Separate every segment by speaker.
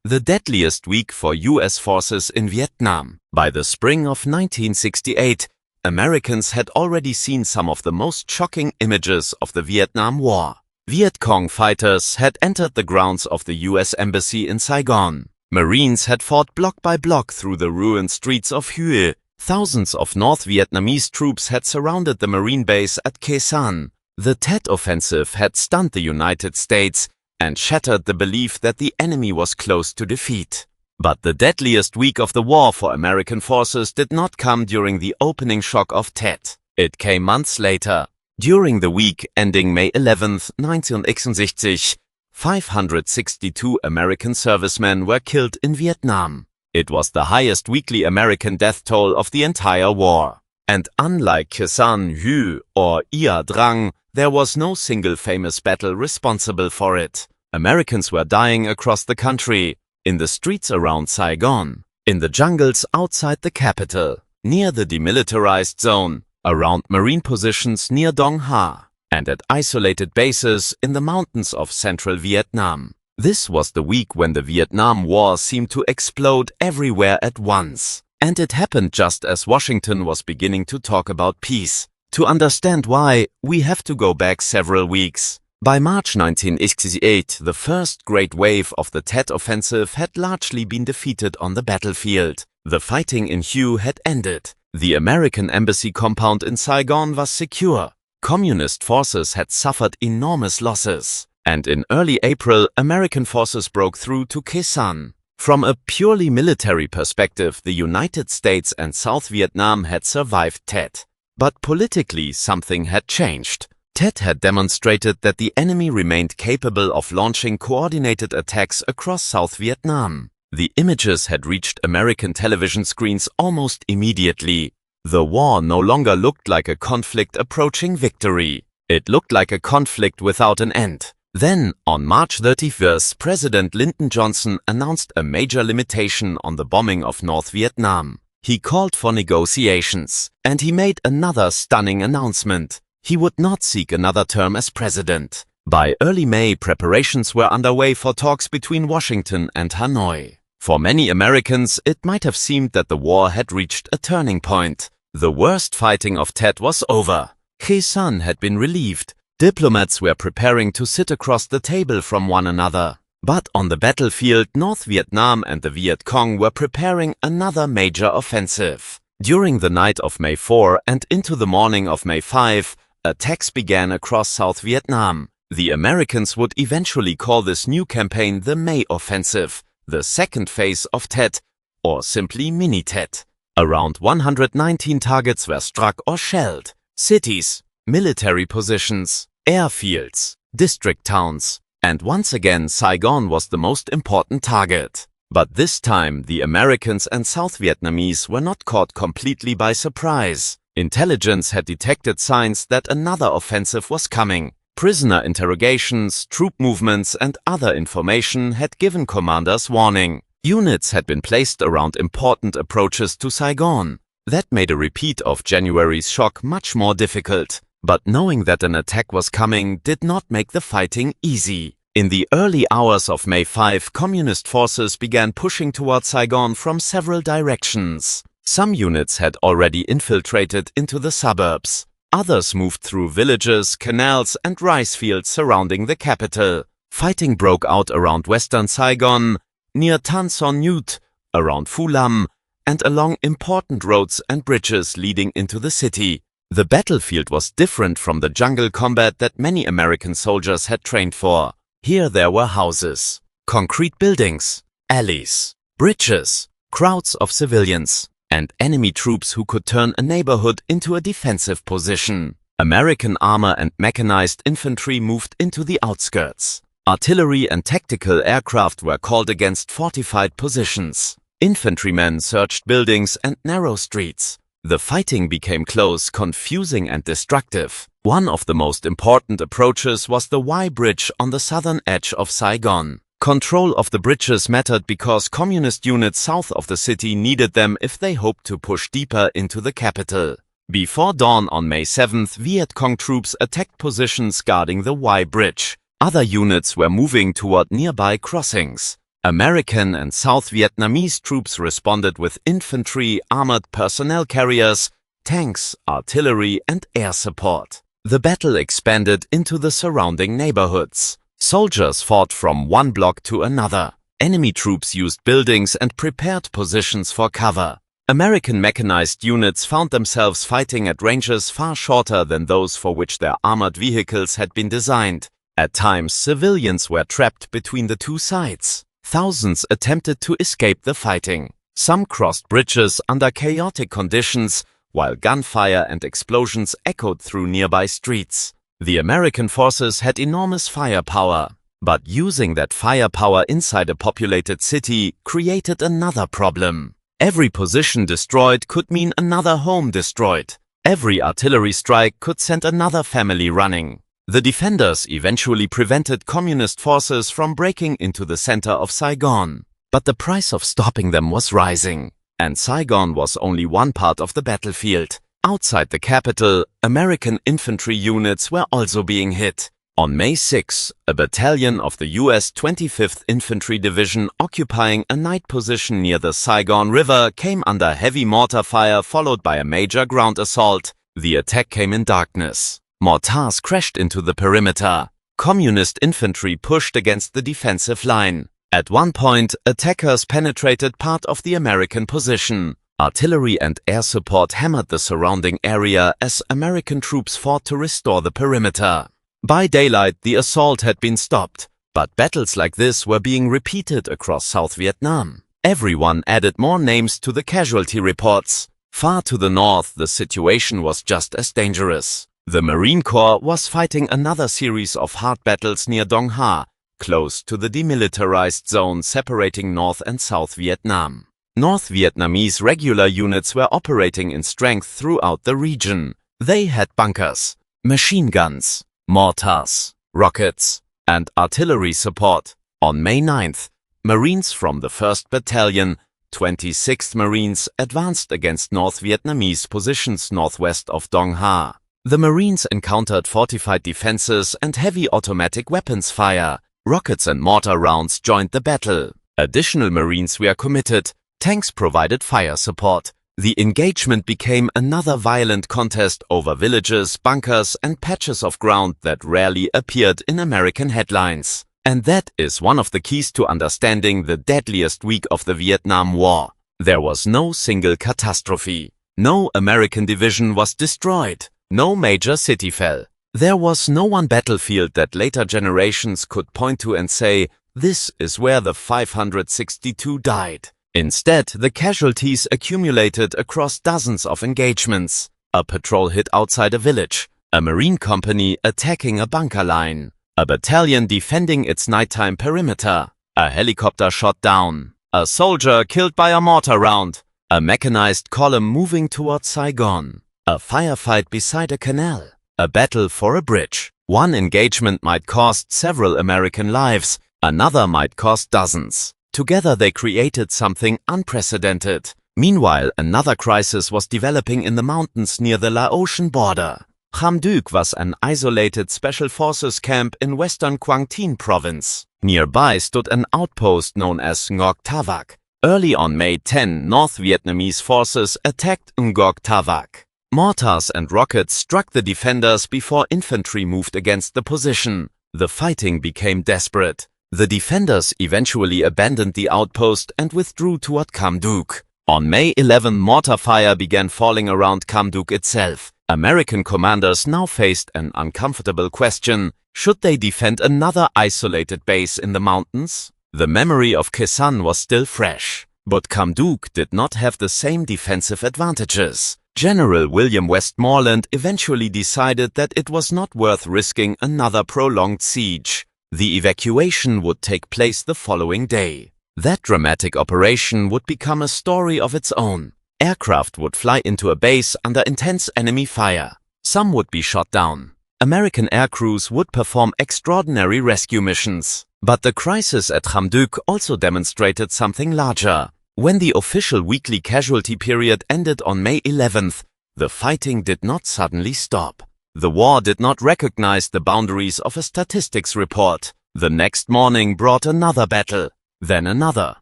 Speaker 1: the deadliest week for US forces in Vietnam. By the spring of 1968, Americans had already seen some of the most shocking images of the Vietnam War. Viet Cong fighters had entered the grounds of the US Embassy in Saigon. Marines had fought block by block through the ruined streets of Hue. Thousands of North Vietnamese troops had surrounded the Marine base at Khe Sanh. The Tet Offensive had stunned the United States and shattered the belief that the enemy was close to defeat. But the deadliest week of the war for American forces did not come during the opening shock of Tet. It came months later. During the week ending May 11, 1966, 562 American servicemen were killed in Vietnam. It was the highest weekly American death toll of the entire war. And unlike Khe Sanh, Hue, or Ia Drang, there was no single famous battle responsible for it. Americans were dying across the country, in the streets around Saigon, in the jungles outside the capital, near the demilitarized zone, around marine positions near Dong Ha, and at isolated bases in the mountains of central Vietnam. This was the week when the Vietnam War seemed to explode everywhere at once. And it happened just as Washington was beginning to talk about peace. To understand why, we have to go back several weeks. By March 1968, the first great wave of the Tet Offensive had largely been defeated on the battlefield. The fighting in Hue had ended. The American embassy compound in Saigon was secure. Communist forces had suffered enormous losses. And in early April, American forces broke through to Khe Sanh. From a purely military perspective, the United States and South Vietnam had survived Tet. But politically, something had changed. Tet had demonstrated that the enemy remained capable of launching coordinated attacks across South Vietnam. The images had reached American television screens almost immediately. The war no longer looked like a conflict approaching victory. It looked like a conflict without an end. Then, on March 31st, President Lyndon Johnson announced a major limitation on the bombing of North Vietnam. He called for negotiations, and he made another stunning announcement. He would not seek another term as president. By early May, preparations were underway for talks between Washington and Hanoi. For many Americans, it might have seemed that the war had reached a turning point. The worst fighting of Tet was over. Khe Sanh had been relieved. Diplomats were preparing to sit across the table from one another. But on the battlefield, North Vietnam and the Viet Cong were preparing another major offensive. During the night of May 4 and into the morning of May 5, attacks began across South Vietnam. The Americans would eventually call this new campaign the May Offensive, the second phase of Tet, or simply Mini-Tet. Around 119 targets were struck or shelled. Cities, military positions, airfields, district towns, and once again Saigon was the most important target. But this time the Americans and South Vietnamese were not caught completely by surprise. Intelligence had detected signs that another offensive was coming. Prisoner interrogations, troop movements and other information had given commanders warning. Units had been placed around important approaches to Saigon. That made a repeat of January's shock much more difficult. But knowing that an attack was coming did not make the fighting easy. In the early hours of May 5, Communist forces began pushing toward Saigon from several directions. Some units had already infiltrated into the suburbs. Others moved through villages, canals and rice fields surrounding the capital. Fighting broke out around western Saigon, near Tan Son Nhut, around Phu Lam, and along important roads and bridges leading into the city. The battlefield was different from the jungle combat that many American soldiers had trained for. Here there were houses, concrete buildings, alleys, bridges, crowds of civilians, and enemy troops who could turn a neighborhood into a defensive position. American armor and mechanized infantry moved into the outskirts. Artillery and tactical aircraft were called against fortified positions. Infantrymen searched buildings and narrow streets. The fighting became close, confusing and destructive. One of the most important approaches was the Y Bridge on the southern edge of Saigon. Control of the bridges mattered because communist units south of the city needed them if they hoped to push deeper into the capital. Before dawn on May 7th, Viet Cong troops attacked positions guarding the Y Bridge. Other units were moving toward nearby crossings. American and South Vietnamese troops responded with infantry, armored personnel carriers, tanks, artillery, and air support. The battle expanded into the surrounding neighborhoods. Soldiers fought from one block to another. Enemy troops used buildings and prepared positions for cover. American mechanized units found themselves fighting at ranges far shorter than those for which their armored vehicles had been designed. At times, civilians were trapped between the two sides. Thousands attempted to escape the fighting. Some crossed bridges under chaotic conditions, while gunfire and explosions echoed through nearby streets. The American forces had enormous firepower, but using that firepower inside a populated city created another problem. Every position destroyed could mean another home destroyed. Every artillery strike could send another family running. The defenders eventually prevented communist forces from breaking into the center of Saigon. But the price of stopping them was rising. And Saigon was only one part of the battlefield. Outside the capital, American infantry units were also being hit. On May 6, a battalion of the US 25th Infantry Division occupying a night position near the Saigon River came under heavy mortar fire followed by a major ground assault. The attack came in darkness. Mortars crashed into the perimeter. Communist infantry pushed against the defensive line. At one point, attackers penetrated part of the American position. Artillery and air support hammered the surrounding area as American troops fought to restore the perimeter. By daylight, the assault had been stopped, but battles like this were being repeated across South Vietnam. Everyone added more names to the casualty reports. Far to the north, the situation was just as dangerous. The Marine Corps was fighting another series of hard battles near Dong Ha, close to the demilitarized zone separating North and South Vietnam. North Vietnamese regular units were operating in strength throughout the region. They had bunkers, machine guns, mortars, rockets, and artillery support. On May 9th, Marines from the 1st Battalion, 26th Marines advanced against North Vietnamese positions northwest of Dong Ha. The Marines encountered fortified defenses and heavy automatic weapons fire. Rockets and mortar rounds joined the battle. Additional Marines were committed. Tanks provided fire support. The engagement became another violent contest over villages, bunkers, and patches of ground that rarely appeared in American headlines. And that is one of the keys to understanding the deadliest week of the Vietnam War. There was no single catastrophe. No American division was destroyed. No major city fell. There was no one battlefield that later generations could point to and say, this is where the 562 died. Instead, the casualties accumulated across dozens of engagements. A patrol hit outside a village, a marine company attacking a bunker line, a battalion defending its nighttime perimeter, a helicopter shot down, a soldier killed by a mortar round, a mechanized column moving towards Saigon, a firefight beside a canal, a battle for a bridge. One engagement might cost several American lives, another might cost dozens. Together they created something unprecedented. Meanwhile, another crisis was developing in the mountains near the Laotian border. Kham Duc was an isolated special forces camp in western Quang Tin province. Nearby stood an outpost known as Ngoc Tavac. Early on May 10, North Vietnamese forces attacked Ngoc Tavac. Mortars and rockets struck the defenders before infantry moved against the position. The fighting became desperate. The defenders eventually abandoned the outpost and withdrew toward Kham Duc. On May 11, mortar fire began falling around Kham Duc itself. American commanders now faced an uncomfortable question. Should they defend another isolated base in the mountains? The memory of Khe Sanh was still fresh. But Kham Duc did not have the same defensive advantages. General William Westmoreland eventually decided that it was not worth risking another prolonged siege. The evacuation would take place the following day. That dramatic operation would become a story of its own. Aircraft would fly into a base under intense enemy fire. Some would be shot down. American air crews would perform extraordinary rescue missions. But the crisis at Kham Duc also demonstrated something larger. When the official weekly casualty period ended on May 11th, the fighting did not suddenly stop. The war did not recognize the boundaries of a statistics report. The next morning brought another battle. then another.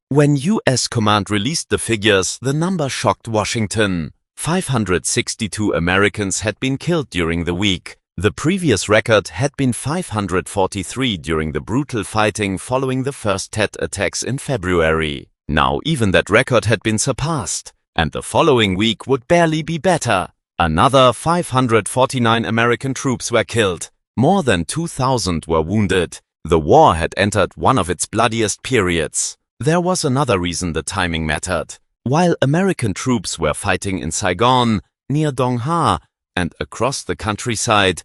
Speaker 1: When US command released the figures, the number shocked Washington. 562 Americans had been killed during the week. The previous record had been 543 during the brutal fighting following the first Tet attacks in February. Now even that record had been surpassed, and the following week would barely be better. Another 549 American troops were killed. More than 2,000 were wounded. The war had entered one of its bloodiest periods. There was another reason the timing mattered. While American troops were fighting in Saigon, near Dong Ha, and across the countryside,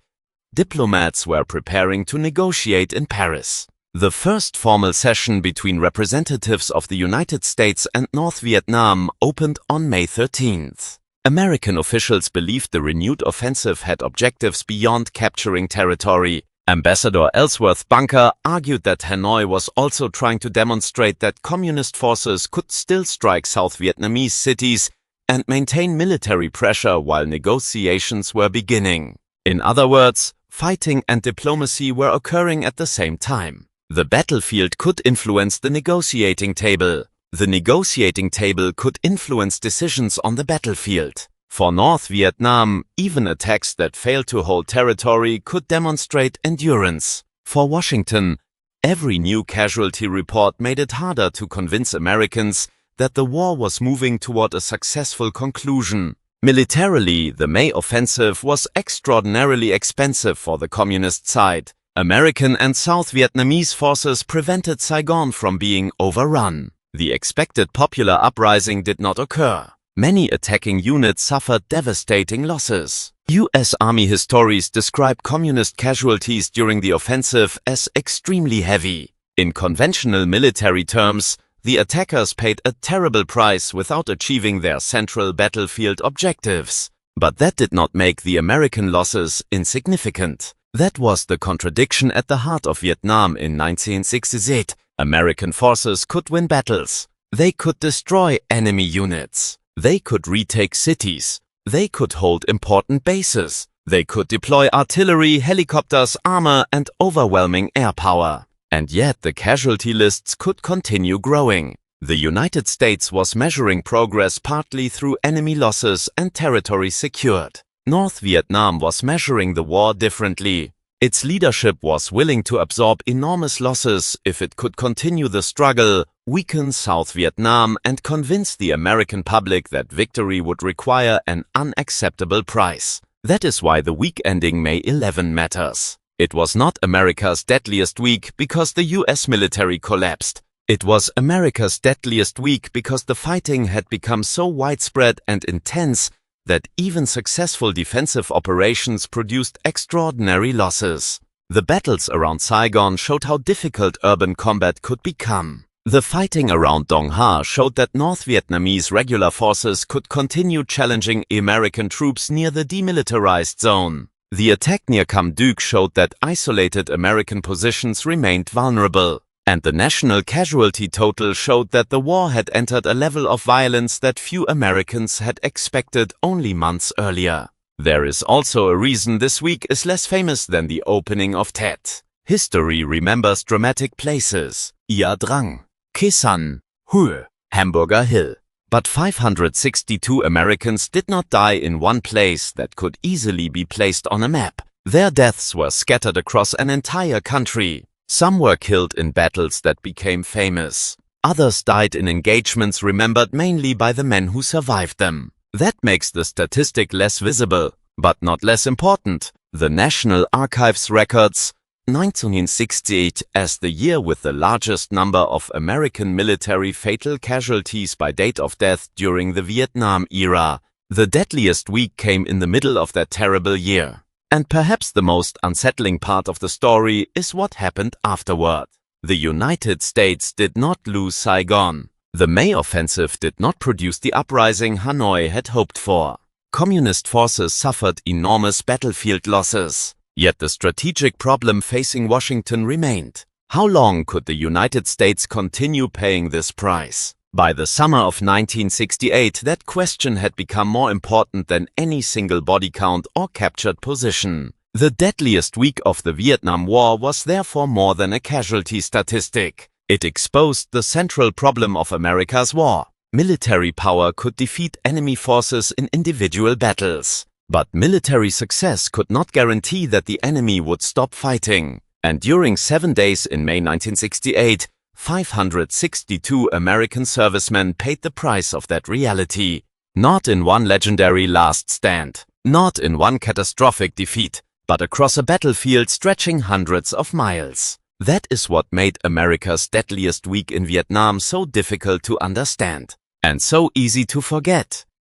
Speaker 1: diplomats were preparing to negotiate in Paris. The first formal session between representatives of the United States and North Vietnam opened on May 13th. American officials believed the renewed offensive had objectives beyond capturing territory. Ambassador Ellsworth Bunker argued that Hanoi was also trying to demonstrate that communist forces could still strike South Vietnamese cities and maintain military pressure while negotiations were beginning. In other words, fighting and diplomacy were occurring at the same time. The battlefield could influence the negotiating table. The negotiating table could influence decisions on the battlefield. For North Vietnam, even attacks that failed to hold territory could demonstrate endurance. For Washington, every new casualty report made it harder to convince Americans that the war was moving toward a successful conclusion. Militarily, the May offensive was extraordinarily expensive for the communist side. American and South Vietnamese forces prevented Saigon from being overrun. The expected popular uprising did not occur. Many attacking units suffered devastating losses. U.S. Army historians describe communist casualties during the offensive as extremely heavy. In conventional military terms, the attackers paid a terrible price without achieving their central battlefield objectives. But that did not make the American losses insignificant. That was the contradiction at the heart of Vietnam in 1968. American forces could win battles. They could destroy enemy units. They could retake cities. They could hold important bases. They could deploy artillery, helicopters, armor, and overwhelming air power. And yet the casualty lists could continue growing. The United States was measuring progress partly through enemy losses and territory secured. North Vietnam was measuring the war differently. Its leadership was willing to absorb enormous losses if it could continue the struggle, weaken South Vietnam, and convince the American public that victory would require an unacceptable price. That is why the week ending May 11 matters. It was not America's deadliest week because the US military collapsed. It was America's deadliest week because the fighting had become so widespread and intense that even successful defensive operations produced extraordinary losses. The battles around Saigon showed how difficult urban combat could become. The fighting around Dong Ha showed that North Vietnamese regular forces could continue challenging American troops near the demilitarized zone. The attack near Kham Duc showed that isolated American positions remained vulnerable. And the national casualty total showed that the war had entered a level of violence that few Americans had expected only months earlier. There is also a reason this week is less famous than the opening of Tet. History remembers dramatic places: Ia Drang, Khe Sanh, Hue, Hamburger Hill. But 562 Americans did not die in one place that could easily be placed on a map. Their deaths were scattered across an entire country. Some were killed in battles that became famous. Others died in engagements remembered mainly by the men who survived them. That makes the statistic less visible, but not less important. The National Archives records 1968 as the year with the largest number of American military fatal casualties by date of death during the Vietnam era. The deadliest week came in the middle of that terrible year. And perhaps the most unsettling part of the story is what happened afterward. The United States did not lose Saigon. The May offensive did not produce the uprising Hanoi had hoped for. Communist forces suffered enormous battlefield losses. Yet the strategic problem facing Washington remained. How long could the United States continue paying this price? By the summer of 1968, that question had become more important than any single body count or captured position. The deadliest week of the Vietnam War was therefore more than a casualty statistic. It exposed the central problem of America's war. Military power could defeat enemy forces in individual battles. But military success could not guarantee that the enemy would stop fighting. And during 7 days in May 1968, 562 American servicemen paid the price of that reality. Not in one legendary last stand, not in one catastrophic defeat, but across a battlefield stretching hundreds of miles. That is what made America's deadliest week in Vietnam so difficult to understand and so easy to forget.